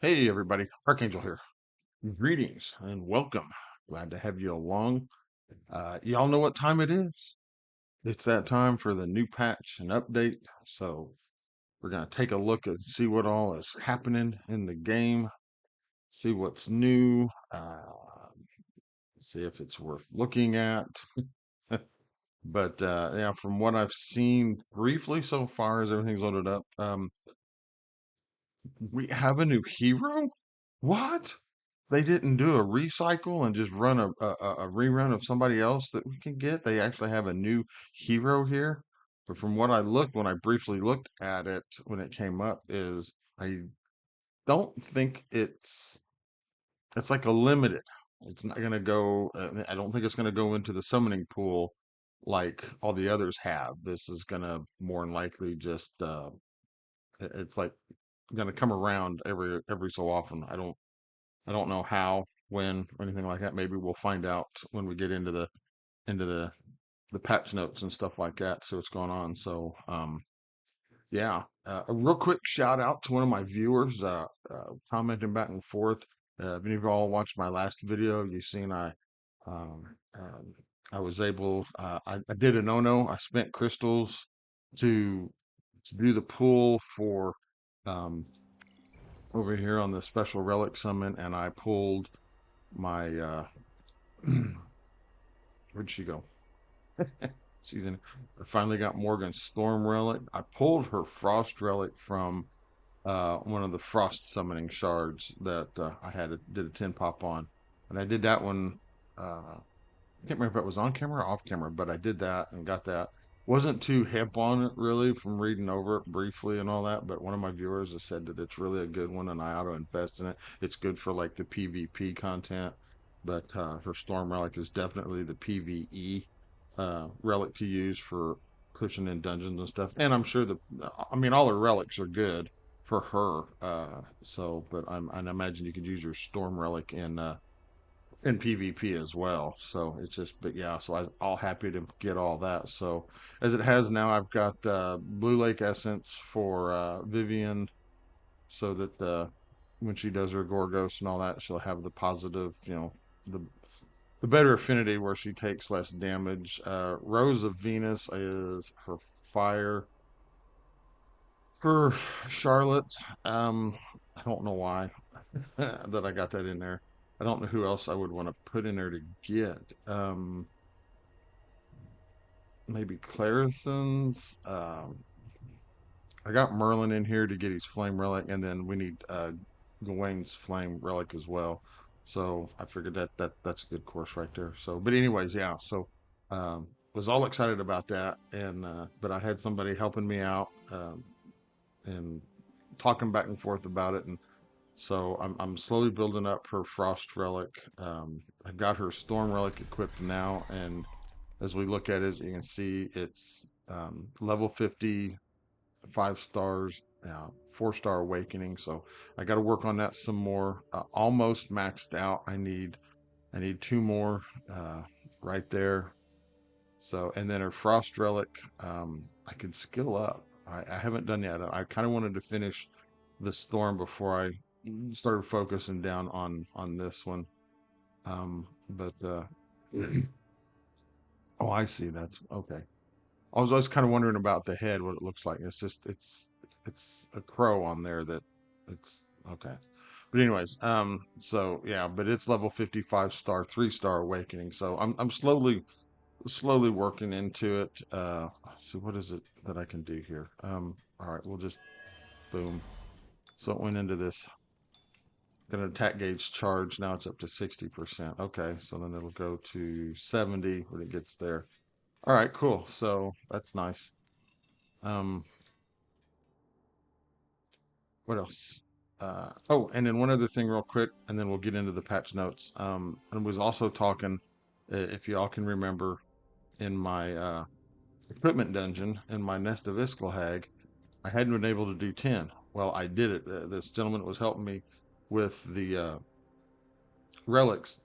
Hey everybody, Archangel here. Greetings and welcome. Glad to have you along. Y'all know what time it is. It's that time for the new patch and update. So we're gonna take a look and see what all is happening in the game, see what's new, see if it's worth looking at. But yeah, from what I've seen briefly so far as everything's loaded up, we have a new hero? What? They didn't do a recycle and just run a rerun of somebody else that we can get. They actually have a new hero here. But from what I looked, when I briefly looked at it when it came up, is I don't think it's like a limited. It's not gonna go. I don't think it's gonna go into the summoning pool like all the others have. This is gonna more than likely just it's like gonna come around every so often. I don't know how, when, or anything like that. Maybe we'll find out when we get into the patch notes and stuff like that. See what's going on. So yeah, a real quick shout out to one of my viewers commenting back and forth. If any of y'all watched my last video, you seen um, um, I was able I did a no-no. I spent crystals to to do the pull for um, over here on the special relic summon, and I pulled my where'd she go? She's in. I finally got Morgan's Storm Relic. I pulled her Frost Relic from one of the Frost summoning shards that did a 10 pop on, and I did that one. I can't remember if it was on camera or off camera, but I did that and got that. Wasn't too hip on it really from reading over it briefly and all that, but one of my viewers has said that it's really a good one and I ought to invest in it. It's good for like the PvP content, but her Storm Relic is definitely the PvE relic to use for pushing in dungeons and stuff. And I'm sure I mean, all her relics are good for her. But I imagine you could use your Storm Relic in PvP as well. So it's just, but yeah, so I'm all happy to get all that. So as it has now, I've got Blue Lake Essence for Vivian, so that when she does her Gorgos and all that, she'll have the positive, the the better affinity where she takes less damage. Rose of Venus is her fire. For Charlotte, I don't know why that I got that in there. I don't know who else I would want to put in there to get. Maybe Clarison's. I got Merlin in here to get his flame relic, and then we need Gawain's flame relic as well. So I figured that's a good course right there. So, but anyways, yeah. So was all excited about that, and but I had somebody helping me out and talking back and forth about it, and so I'm slowly building up her frost relic. I got her storm relic equipped now, and as we look at it, as you can see, it's level 50, 5 stars, 4-star awakening. So I got to work on that some more. Almost maxed out. I need two more right there. So, and then her frost relic, I can skill up. I haven't done yet. I kind of wanted to finish the storm before I started focusing down on this one. But oh, I see. That's okay. I was always kind of wondering about the head, what it looks like. It's a crow on there that it's okay. But anyways, so yeah, but it's level 55 star, 3-star awakening. So I'm slowly working into it. So what is it that I can do here? All right, we'll just boom. So it went into this. Got an attack gauge charge. Now it's up to 60%. Okay, so then it'll go to 70 when it gets there. All right, cool. So that's nice. Um, what else? Oh, and then one other thing, real quick, and then we'll get into the patch notes. And was also talking, if y'all can remember, in my equipment dungeon in my Nest of Iskelhag, I hadn't been able to do 10. Well, I did it. This gentleman was helping me with the relics,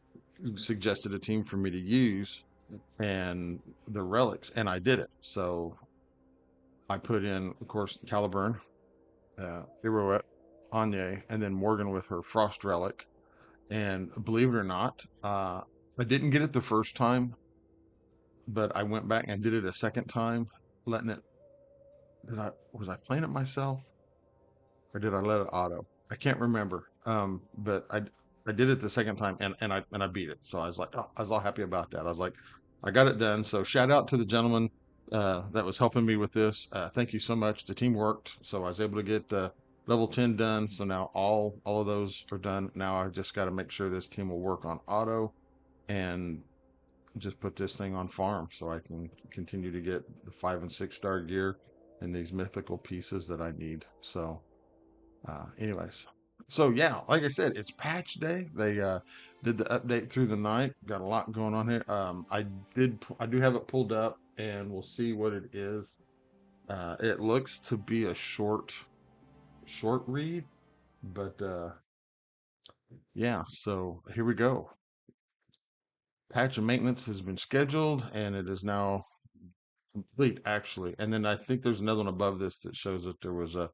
suggested a team for me to use, and the relics, and I did it. So I put in, of course, Caliburn, Heroette. Anya, and then Morgan with her Frost Relic. And believe it or not, I didn't get it the first time, but I went back and did it a second time, letting it. Was I playing it myself or did I let it auto? I can't remember. But I did it the second time and I beat it. So I was like, oh, I was all happy about that. I was like, I got it done. So shout out to the gentleman that was helping me with this. Thank you so much. The team worked, so I was able to get level 10 done. So now all of those are done. Now I just got to make sure this team will work on auto and just put this thing on farm so I can continue to get the 5 and 6 star gear and these mythical pieces that I need. So anyways, so yeah, like I said, it's patch day. They did the update through the night. Got a lot going on here. I do have it pulled up, and we'll see what it is. It looks to be a short read, but yeah. So here we go. Patch and maintenance has been scheduled, and it is now complete, actually. And then I think there's another one above this that shows that there was a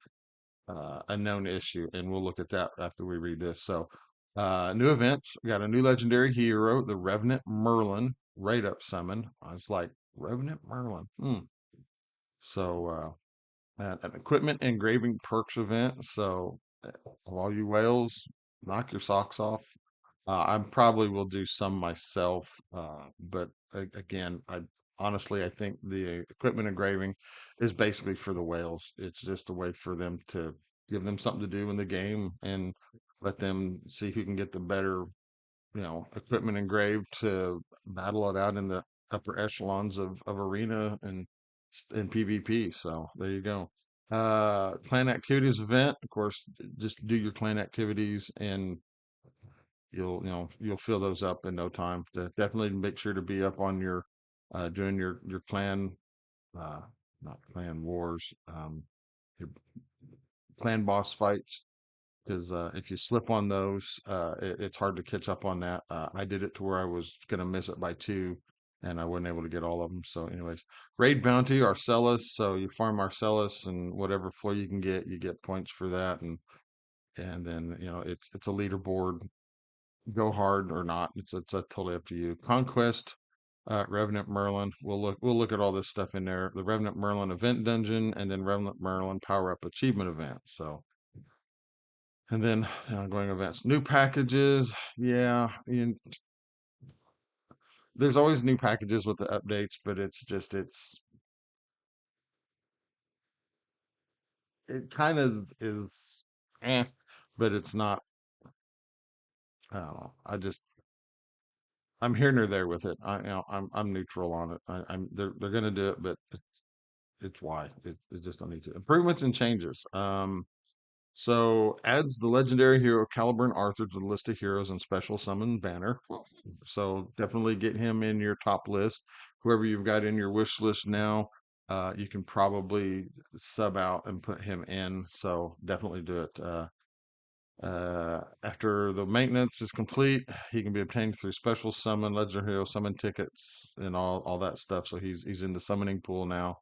known issue, and we'll look at that after we read this. So, new events got a new legendary hero, the Revenant Merlin, right up summon. I was like, Revenant Merlin. Hmm. So, an equipment engraving perks event. So, all you whales, knock your socks off. I probably will do some myself, but again, I honestly I think the equipment engraving is basically for the whales. It's just a way for them to give them something to do in the game and let them see who can get the better, equipment engraved to battle it out in the upper echelons of arena and PvP. So there you go. Clan activities event, of course, just do your clan activities and you'll fill those up in no time. Definitely make sure to be up on your doing your clan uh not clan wars, your clan boss fights, because if you slip on those, it's hard to catch up on that. I did it to where I was gonna miss it by two, and I wasn't able to get all of them. So, anyways, raid bounty Arcellus. So you farm Arcellus and whatever floor you can get, you get points for that, and then it's a leaderboard. Go hard or not. It's totally up to you. Conquest, Revenant Merlin. We'll look at all this stuff in there. The Revenant Merlin event dungeon, and then Revenant Merlin power up achievement event. So, and then the ongoing events, new packages. Yeah, there's always new packages with the updates, but it kind of is, eh, but it's not. I don't know. I'm here nor there with it. I'm neutral on it. They're gonna do it, but it's why it just don't need to. Improvements and changes. So adds the legendary hero Caliburn Arthur to the list of heroes and special summon banner. So definitely get him in your top list. Whoever you've got in your wish list now, you can probably sub out and put him in. So definitely do it. After the maintenance is complete, he can be obtained through special summon, legendary hero summon tickets, and all that stuff. So he's in the summoning pool now.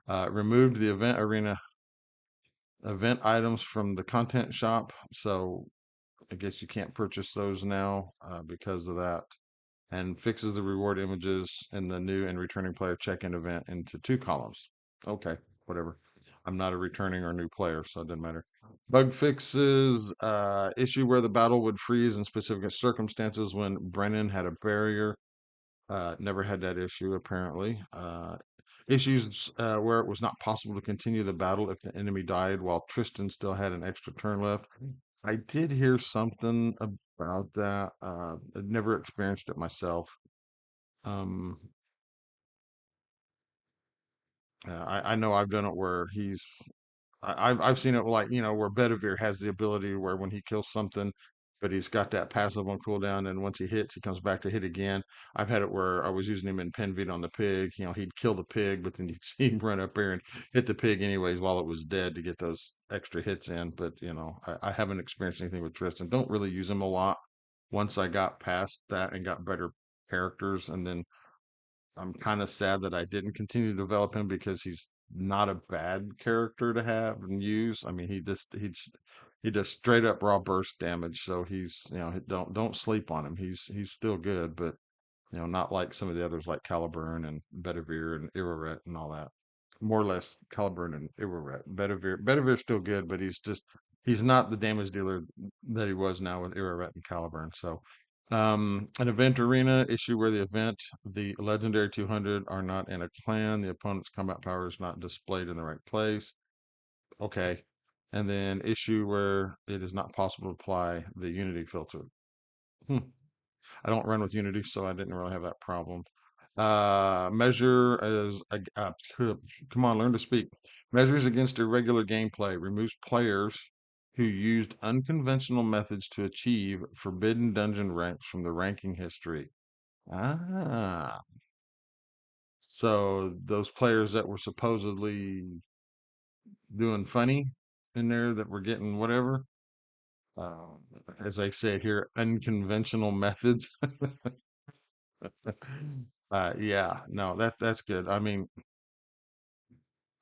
Removed the event arena event items from the content shop, so I guess you can't purchase those now because of that. And fixes the reward images in the new and returning player check-in event into two columns. Okay, whatever. I'm not a returning or new player, so it doesn't matter. Bug fixes issue where the battle would freeze in specific circumstances when Brennan had a barrier. Never had that issue apparently. Issues where it was not possible to continue the battle if the enemy died while Tristan still had an extra turn left. I did hear something about that. I've never experienced it myself. Um, I know I've done it where I've seen it like where Bedivere has the ability where when he kills something, but he's got that passive on cooldown, and once he hits, he comes back to hit again. I've had it where I was using him in Penveed on the pig. He'd kill the pig, but then you'd see him run up there and hit the pig anyways while it was dead to get those extra hits in. But I haven't experienced anything with Tristan. Don't really use him a lot. Once I got past that and got better characters, and then I'm kind of sad that I didn't continue to develop him because he's not a bad character to have and use. I mean, he does straight up raw burst damage. So he's, don't sleep on him. He's still good, but not like some of the others like Caliburn and Bedivere and Iraret and all that. More or less Caliburn and Iraret. Bedivere's still good, but he's not the damage dealer that he was now with Iraret and Caliburn. So an event arena issue where the legendary 200 are not in a clan. The opponent's combat power is not displayed in the right place. Okay. And then issue where it is not possible to apply the Unity filter. Hmm. I don't run with Unity, so I didn't really have that problem. Measure as come on, learn to speak. Measures against irregular gameplay. Removes players who used unconventional methods to achieve forbidden dungeon ranks from the ranking history. Ah, so those players that were supposedly doing funny in there that were getting whatever, uh, as I say here, unconventional methods. Yeah, no, that's good. I mean,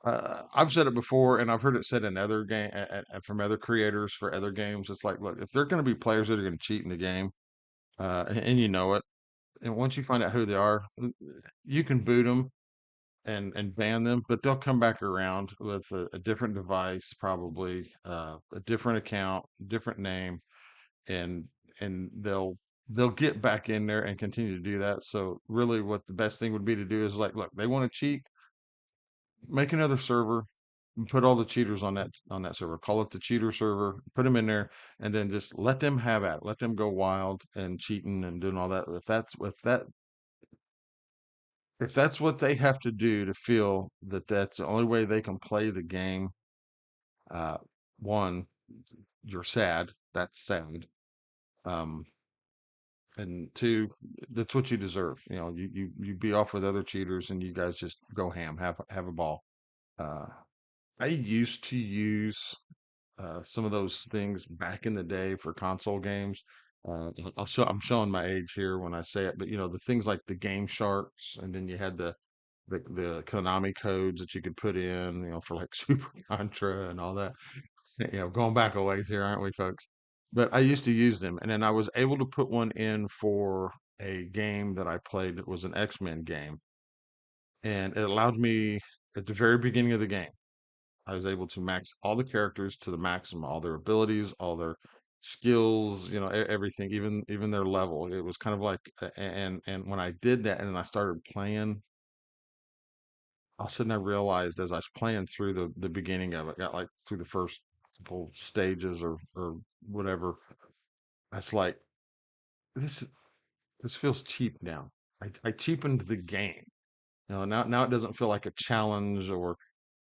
I've said it before, and I've heard it said in other from other creators for other games. It's like, look, if there are going to be players that are going to cheat in the game, and you know it, and once you find out who they are, you can boot them and ban them, but they'll come back around with a different device, probably a different account, different name, and they'll get back in there and continue to do that. So really, what the best thing would be to do is like, look, they want to cheat, make another server, and put all the cheaters on that server. Call it the cheater server, put them in there, and then just let them have at it. Let them go wild and cheating and doing all that. If that's what they have to do to feel that that's the only way they can play the game, uh, one, you're sad. That's sad. Um, and two, that's what you deserve. You be off with other cheaters and you guys just go ham, have a ball. Uh, I used to use some of those things back in the day for console games. I'm showing my age here when I say it, but the things like the Game Sharks, and then you had the Konami codes that you could put in, for like Super Contra and all that. Going back a ways here, aren't we, folks? But I used to use them, and then I was able to put one in for a game that I played that was an X-Men game, and it allowed me at the very beginning of the game. I was able to max all the characters to the maximum, all their abilities, all their skills, everything, even their level. It was kind of like, and when I did that, and then I started playing, all of a sudden I realized as I was playing through the beginning of it, got like through the first couple stages or whatever. It's like this this feels cheap now. I cheapened the game. Now it doesn't feel like a challenge or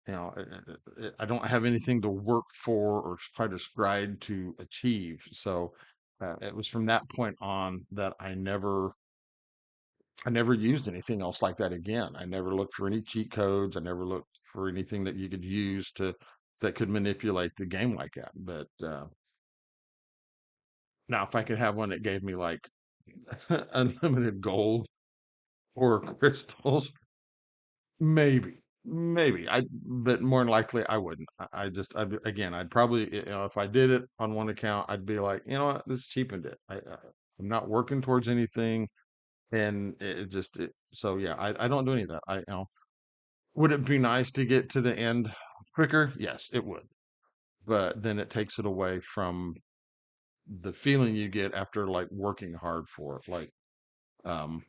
I don't have anything to work for or try to strive to achieve. So it was from that point on that I never used anything else like that again. I never looked for any cheat codes. I never looked for anything that you could use to that could manipulate the game like that. But now, if I could have one that gave me like unlimited gold or crystals, maybe. But more than likely, I wouldn't. Again, I'd probably, if I did it on one account, I'd be like, you know what, this cheapened it. I'm not working towards anything, and so yeah, I don't do any of that. Would it be nice to get to the end quicker? Yes, it would. But then it takes it away from the feeling you get after like working hard for it, like um,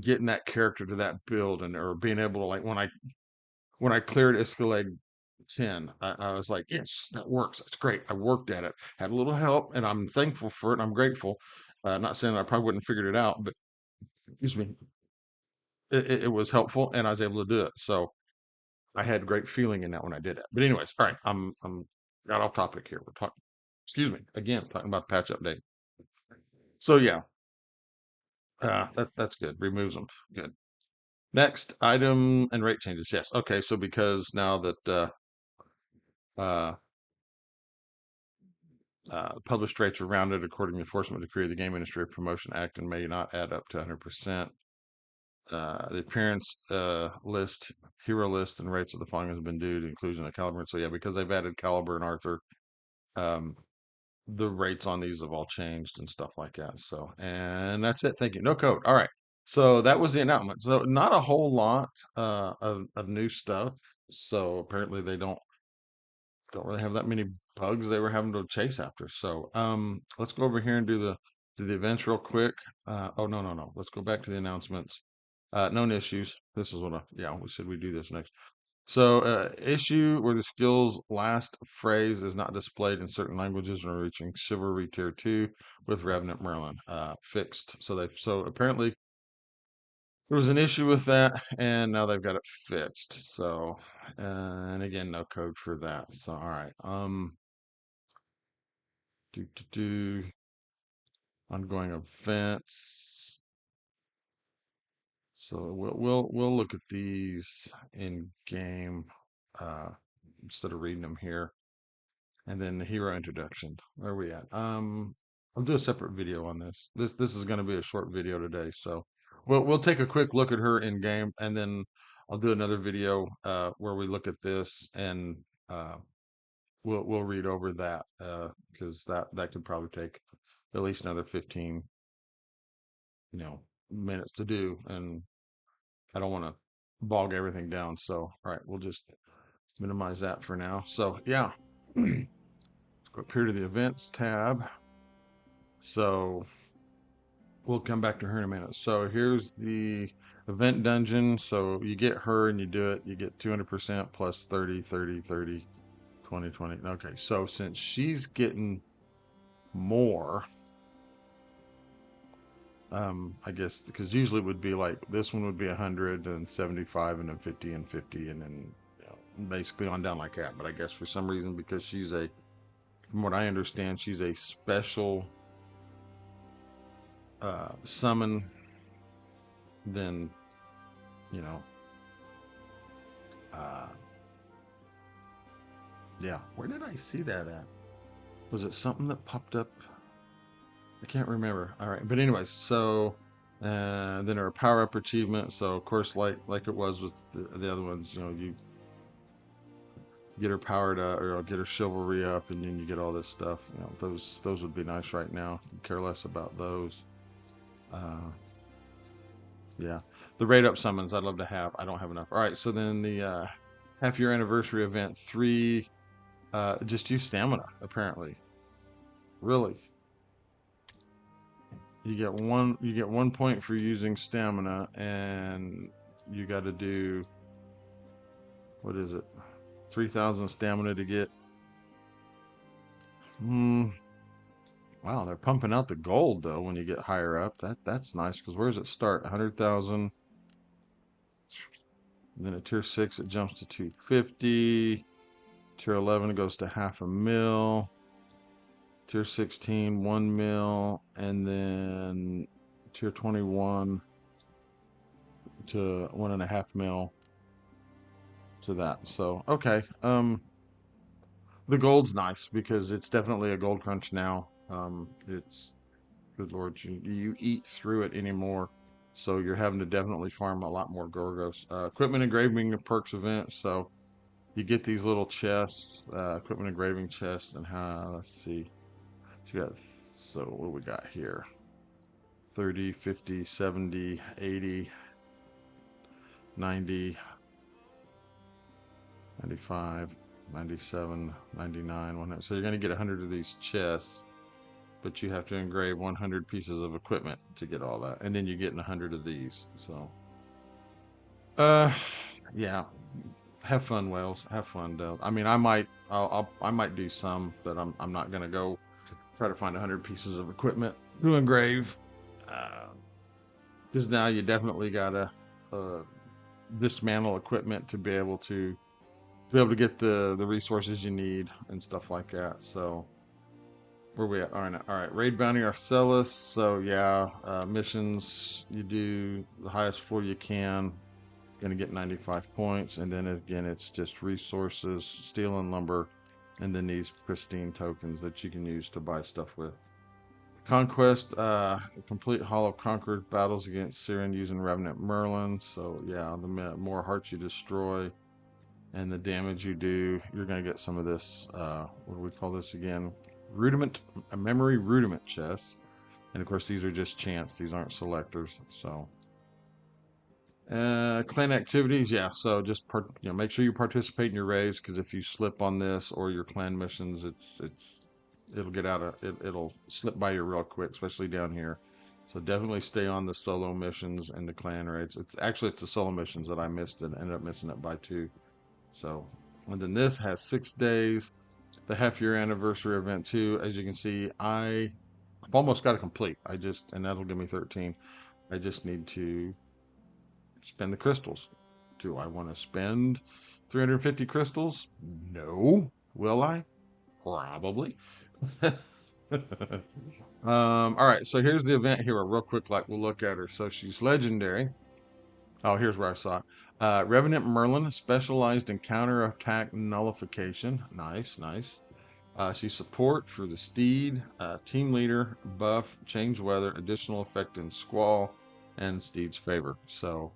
getting that character to that build and or being able to like when I cleared Escalade 10, I was like, yes, that works. That's great. I worked at it, had a little help, and I'm thankful for it. And I'm grateful. Not saying I probably wouldn't have figured it out, but excuse me, it was helpful, and I was able to do it. So I had great feeling in that when I did it. But anyways, all right, I'm got off topic here. We're talking. Excuse me, again, talking about the patch update. So yeah, that's good. Removes them. Good. Next item and rate changes. Yes. Okay. So because now that uh, published rates are rounded according to enforcement decree of the Game Industry Promotion Act and may not add up to 100%. The appearance list, hero list, and rates of the following has been due to inclusion of Caliburn. So yeah, because they've added Caliburn and Arthur, um, the rates on these have all changed and stuff like that. So, and that's it. Thank you. No code. All right. So that was the announcement. So not a whole lot of new stuff. So apparently they don't really have that many bugs they were having to chase after. So let's go over here and do the events real quick. Oh no. Let's go back to the announcements. Known issues. This is what yeah, we said we do this next. So, issue where the skill's last phrase is not displayed in certain languages when reaching Chivalry Tier 2 with Revenant Merlin. Fixed. So apparently there was an issue with that, and now they've got it fixed. So, and again, no code for that. So, all right. Do do do ongoing events. So we'll look at these in game uh, instead of reading them here. And then the hero introduction. Where are we at? I'll do a separate video on this. This is going to be a short video today, so we'll take a quick look at her in game, and then I'll do another video where we look at this and uh, we'll read over that because that could probably take at least another 15 minutes to do, and I don't want to bog everything down. So all right, we'll just minimize that for now. So yeah. Go up here to the events tab. So we'll come back to her in a minute. So here's the event dungeon. So you get her and you do it, you get 200% plus 30, 30, 30, 20, 20. Okay, so since she's getting more, I guess because usually it would be like this one would be 100 and 75 and then 50 and 50 and then basically on down like that. But I guess for some reason, because from what I understand, she's a special summon, then you know uh yeah, where did I see that at? Was it something that popped up? I can't remember. All right, but anyways, so then there are power up achievements. So of course, like it was with the other ones, you get her powered up or get her chivalry up, and then you get all this stuff. Those would be nice right now. Care less about those. uh yeah, the rate up summons I'd love to have. I don't have enough. All right, so then the half year anniversary event 3, just use stamina apparently. Really? You get one point for using stamina, and you got to do, what is it? 3,000 stamina to get. Hmm. Wow, they're pumping out the gold though when you get higher up. That's nice because where does it start? 100,000. Then at tier 6 it jumps to 250. Tier 11 it goes to half a mil. Tier 16 1 mil, and then tier 21 to 1.5 mil to that. So okay, the gold's nice because it's definitely a gold crunch now. It's good lord, you eat through it anymore, so you're having to definitely farm a lot more Gorgos. Equipment engraving perks event, so you get these little chests, equipment engraving chests, and let's see, so what do we got here? 30, 50, 70, 80, 90, 95, 97, 99, 100. So you're going to get 100 of these chests, but you have to engrave 100 pieces of equipment to get all that. And then you get 100 of these. So, uh, yeah, have fun, whales. Have fun, Del. I mean, I might do some, but I'm not going to go try to find 100 pieces of equipment to engrave. Because now you definitely got to dismantle equipment to be able to get the resources you need and stuff like that. So where we at? All right. Raid Bounty Arcellus. So yeah, missions, you do the highest floor you can. Gonna get 95 points, and then again it's just resources, steel and lumber, and then these pristine tokens that you can use to buy stuff with. Conquest, complete Hall of Conquered battles against Siren using Revenant Merlin. So yeah, the more hearts you destroy, and the damage you do, you're going to get some of this. What do we call this again? Rudiment, a memory rudiment chest. And of course, these are just chance. These aren't selectors. So, clan activities, yeah. So just make sure you participate in your raids, because if you slip on this or your clan missions, it'll get out of it. It'll slip by you real quick, especially down here. So definitely stay on the solo missions and the clan raids. It's the solo missions that I missed and ended up missing it by 2. So, and then this has 6 days. The half-year anniversary event too. As you can see, I've almost got it complete. And that'll give me 13. I just need to spend the crystals. Do I want to spend 350 crystals? No. Will I? Probably. All right, so here's the event hero real quick, like we'll look at her. So she's legendary. Oh, here's where I saw it. Revenant Merlin, specialized in counterattack nullification. Nice, nice. She's support for the Steed, team leader, buff, change weather, additional effect in Squall, and Steed's favor. So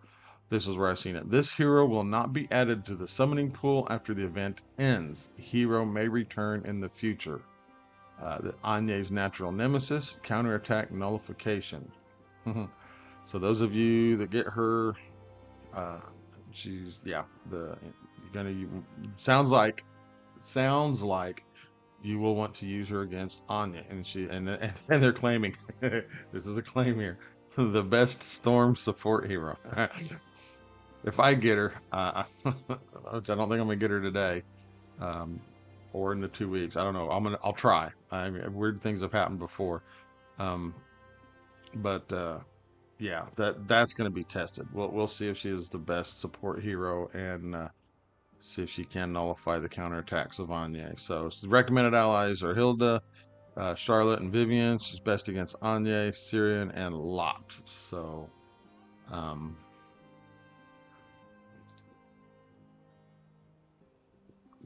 this is where I've seen it. This hero will not be added to the summoning pool after the event ends. Hero may return in the future. Anye's natural nemesis, counterattack nullification. So those of you that get her, uh, she's sounds like you will want to use her against Anya, and they're claiming this is the claim here, the best storm support hero. If I get her, which I don't think I'm gonna get her today, um, or in the 2 weeks. I don't know. I'll try. I mean, weird things have happened before, um, but yeah, that's gonna be tested. We'll see if she is the best support hero, and see if she can nullify the counterattacks of Anya. So recommended allies are Hilda, Charlotte, and Vivian. She's best against Anya, Syrian, and Lot. So,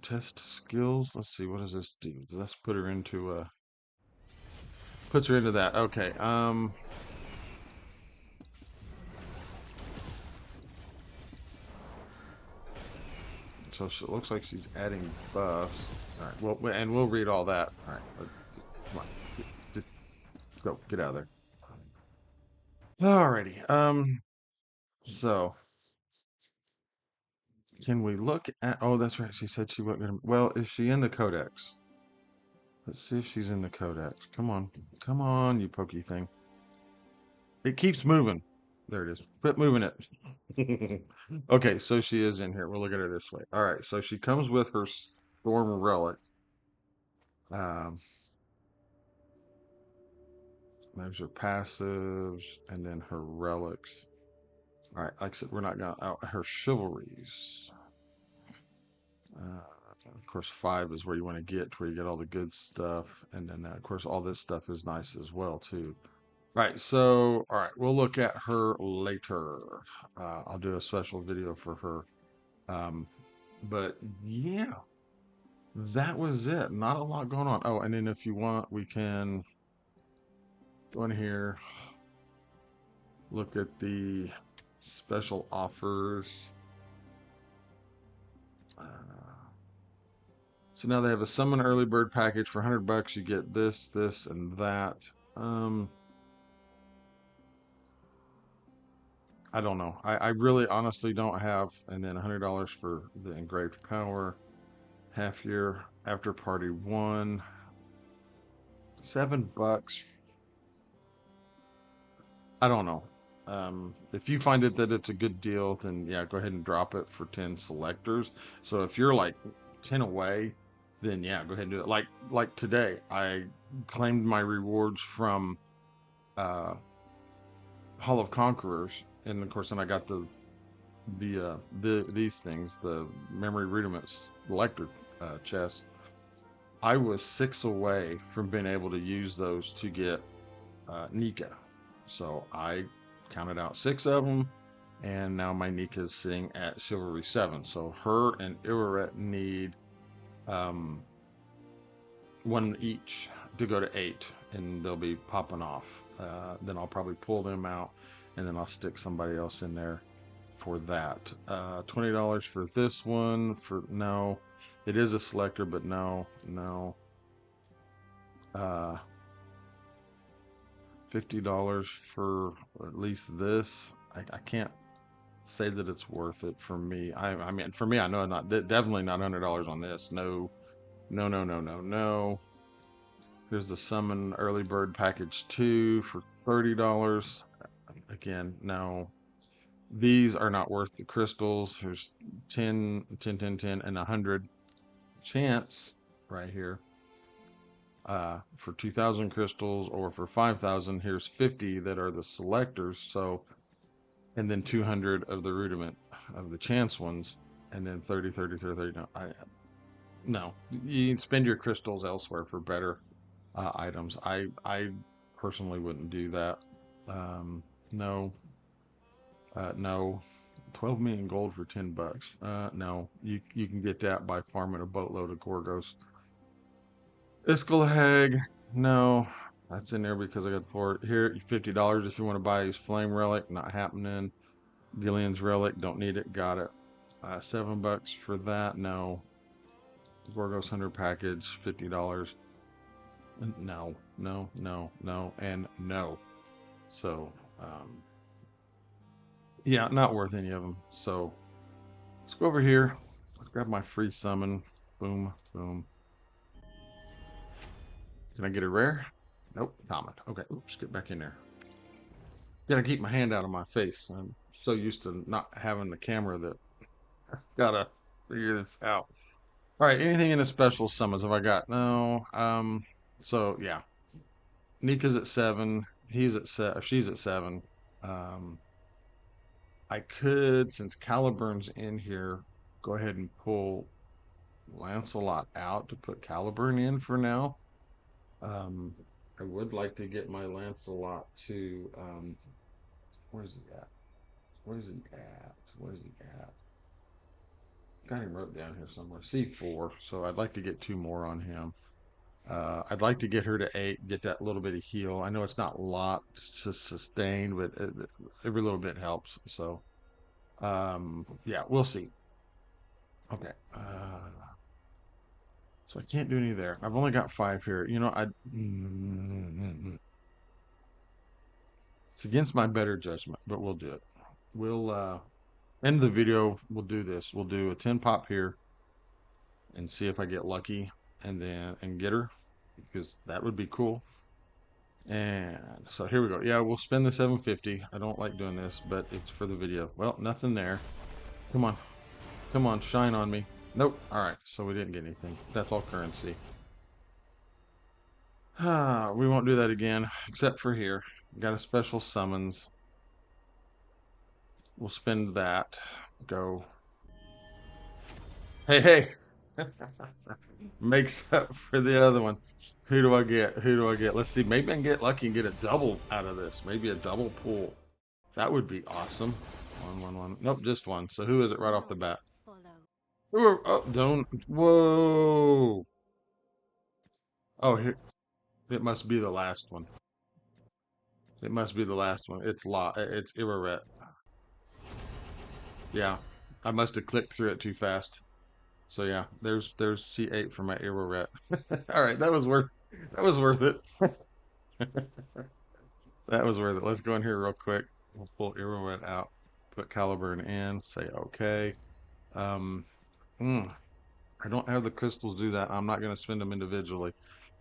test skills. Let's see, what does this do? Let's put her into puts her into that. Okay. So it looks like she's adding buffs. All right. Well, and we'll read all that. All right. Come on. Go. Get out of there. Alrighty. So can we look at? Oh, that's right. She said she wasn't gonna. Well, is she in the codex? Let's see if she's in the codex. Come on, you pokey thing. It keeps moving. There it is. Quit moving it. Okay, so she is in here. We'll look at her this way. All right, so she comes with her storm relic. Um, there's her passives and then her relics. All right, like I said, we're not gonna out her chivalries. Of course, 5 is where you want to get, where you get all the good stuff, and then of course all this stuff is nice as well too. Right, so all right, we'll look at her later. I'll do a special video for her. But yeah, that was it. Not a lot going on. Oh, and then if you want, we can go in here, look at the special offers. So now they have a summon early bird package for $100. You get this, this, and that. I don't know. I really honestly don't have. And then $100 for the engraved power. Half year after party 1. $7. I don't know. If you find it that it's a good deal, then yeah, go ahead and drop it for 10 selectors. So if you're like 10 away, then yeah, go ahead and do it. Like today, I claimed my rewards from uh, Hall of Conquerors, and of course, then I got these things, the memory rudiments selector chest. I was 6 away from being able to use those to get Nika. So I counted out 6 of them, and now my Nika is sitting at Chivalry 7. So her and Iraret need 1 each to go to 8, and they'll be popping off. Then I'll probably pull them out, and then I'll stick somebody else in there for that. $20 for this one. For no, it is a selector, but no, no. Uh, $50 for at least this. I can't say that it's worth it for me. I mean, for me, I know not definitely not $100 on this. No, no, no, no, no, no. Here's the summon early bird package 2 for $30. Again, no. These are not worth the crystals. There's 10, 10, 10, 10, and 100 chance right here for 2,000 crystals, or for 5,000, here's 50 that are the selectors. So, and then 200 of the rudiment of the chance ones, and then 30, 30, 30, 30. No, you can spend your crystals elsewhere for better items. I personally wouldn't do that. No, no. 12 million gold for 10 bucks. No, you can get that by farming a boatload of Gorgos. Iskelhag, no, that's in there because I got for it here. $50 if you want to buy his flame relic, not happening. Gillian's relic, don't need it, got it. $7 for that, no. Gorgos Hunter package, $50. No, no, no, no, and no. So, yeah, not worth any of them. So let's go over here. Let's grab my free summon. Boom, boom. Can I get a rare? Nope, common. Okay, oops, get back in there. Gotta keep my hand out of my face. I'm so used to not having the camera that gotta figure this out. All right, anything in the special summons have I got? No. So yeah, Nika's at 7. He's at 7. She's at 7. Um, I could, since Caliburn's in here, go ahead and pull Lancelot out to put Caliburn in for now. Um, I would like to get my Lancelot to, where's he at? Where's he at? Where's he at? Got him wrote down here somewhere. C4. So I'd like to get 2 more on him. I'd like to get her to 8, get that little bit of heal. I know it's not lots to sustain, but every little bit helps. So, yeah, we'll see. Okay. So I can't do any there. I've only got 5 here. You know, it's against my better judgment, but we'll do it. We'll end the video. We'll do this. We'll do a 10 pop here and see if I get lucky, and then get her, because that would be cool. And so here we go. Yeah, we'll spend the 750. I don't like doing this, but it's for the video. Well, nothing there. Come on. Come on, shine on me. Nope. All right, so we didn't get anything. That's all currency. We won't do that again, except for here. Got a special summons. We'll spend that. Go. Hey, hey. Makes up for the other one. Who do I get? Who do I get? Let's see. Maybe I can get lucky and get a double out of this. Maybe a double pull. That would be awesome. 1, 1, 1. Nope, just one. So who is it right off the bat? Who are, oh, don't. Whoa. Oh, here. It must be the last one. It must be the last one. It's Iraret. Yeah. I must have clicked through it too fast. So yeah, there's C8 for my Iraret. All right, that was worth it. That was worth it. Let's go in here real quick. We'll pull Iraret out, put Caliburn in, say okay. Um, I don't have the crystals do that. I'm not going to spend them individually.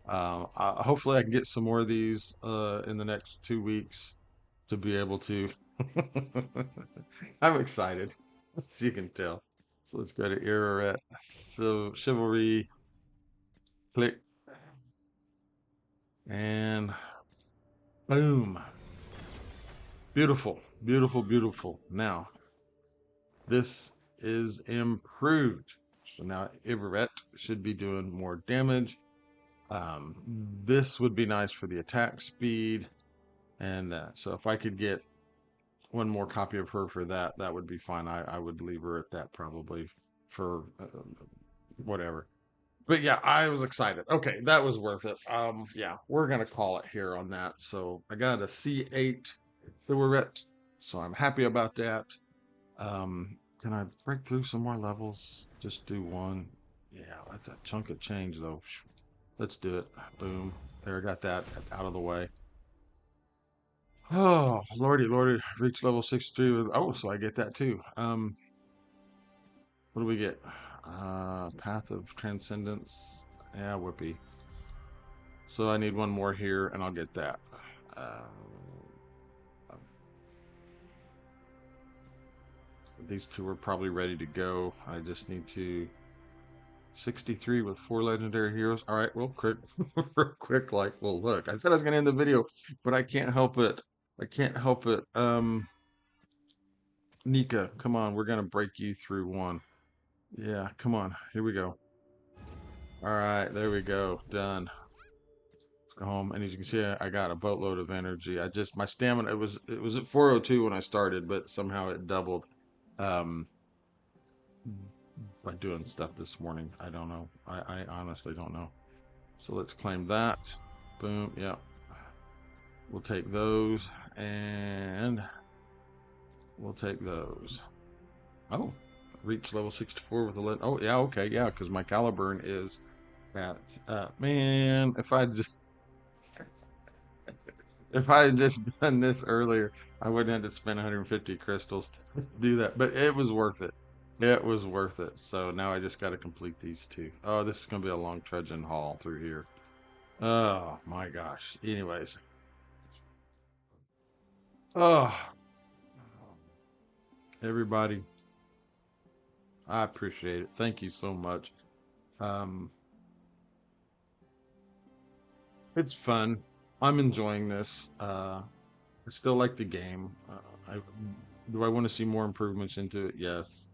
Hopefully I can get some more of these in the next 2 weeks to be able to. I'm excited, as you can tell. So let's go to Iraret. So Chivalry, click, and boom. Beautiful, beautiful, beautiful. Now, this is improved. So now Iraret should be doing more damage. This would be nice for the attack speed. And so if I could get one more copy of her for that, that would be fine. I would leave her at that probably for whatever. But yeah, I was excited. Okay, that was worth it. Yeah, we're gonna call it here on that. So I got a C8 Iraret, so I'm happy about that. Can I break through some more levels? Just do one. Yeah, that's a chunk of change though. Let's do it. Boom. There, I got that out of the way. Oh, lordy, lordy. Reach level 63 with, oh, so I get that too. What do we get? Path of Transcendence. Yeah, whoopee. So I need one more here and I'll get that. Uh, these two are probably ready to go. I just need to 63 with 4 legendary heroes. All right, well, quick, real quick, like, well, look, I said I was gonna end the video, but I can't help it. I can't help it. Nika, come on, we're gonna break you through one. Yeah, come on, here we go. All right, there we go, done. Let's go home, and as you can see, I got a boatload of energy. I just my stamina it was at 402 when I started, but somehow it doubled. Um, by doing stuff this morning. I don't know. I honestly don't know. So let's claim that. Boom. Yeah. We'll take those and we'll take those. Oh, reach level 64 with 11. Oh, yeah. Okay. Yeah. Because my Caliburn is at, man, if I had just done this earlier, I wouldn't have to spend 150 crystals to do that, but it was worth it. It was worth it. So now I just got to complete these two. Oh, this is going to be a long trudging haul through here. Oh my gosh. Anyways. Oh, everybody, I appreciate it. Thank you so much. Um, it's fun. I'm enjoying this. I still like the game. Do I want to see more improvements into it? Yes.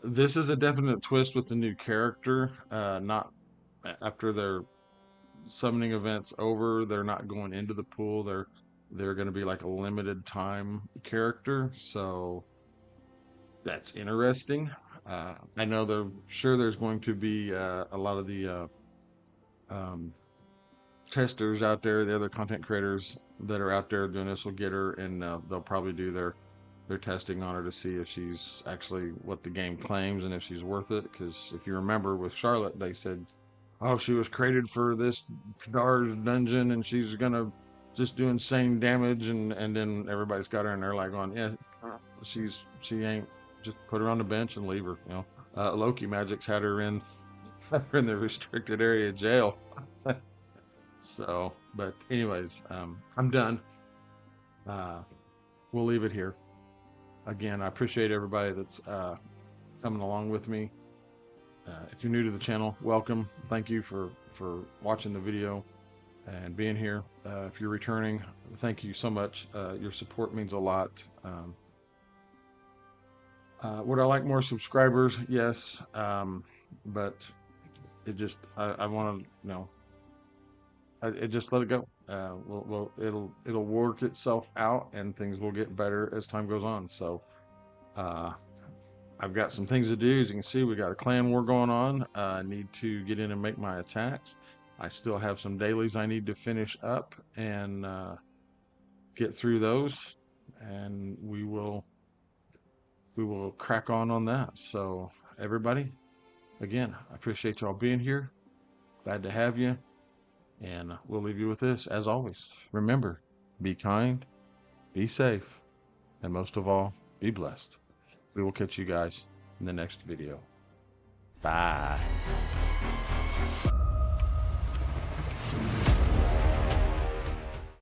This is a definite twist with the new character. Not after their summoning events over, they're not going into the pool. They're going to be like a limited time character. So that's interesting. I know they're sure there's going to be a lot of the um, testers out there, the other content creators that are out there doing this will get her, and they'll probably do their testing on her to see if she's actually what the game claims and if she's worth it. Because if you remember with Charlotte, they said, "Oh, she was created for this Dar's dungeon, and she's gonna just do insane damage," and then everybody's got her, and they're like, "On yeah, she ain't. Just put her on the bench and leave her." You know, Loki Magic's had her in in the restricted area jail. So, but anyways, I'm done. Uh, we'll leave it here. Again, I appreciate everybody that's coming along with me. If you're new to the channel, welcome. Thank you for watching the video and being here. If you're returning, thank you so much. Your support means a lot. Would I like more subscribers? Yes, but it just I want to it just let it go. It'll work itself out, and things will get better as time goes on. So uh, I've got some things to do. As you can see, we got a clan war going on. I need to get in and make my attacks. I still have some dailies I need to finish up and get through those, and we will crack on that. So everybody, again, I appreciate y'all being here. Glad to have you. And we'll leave you with this. As always, remember, be kind, be safe, and most of all, be blessed. We will catch you guys in the next video. Bye.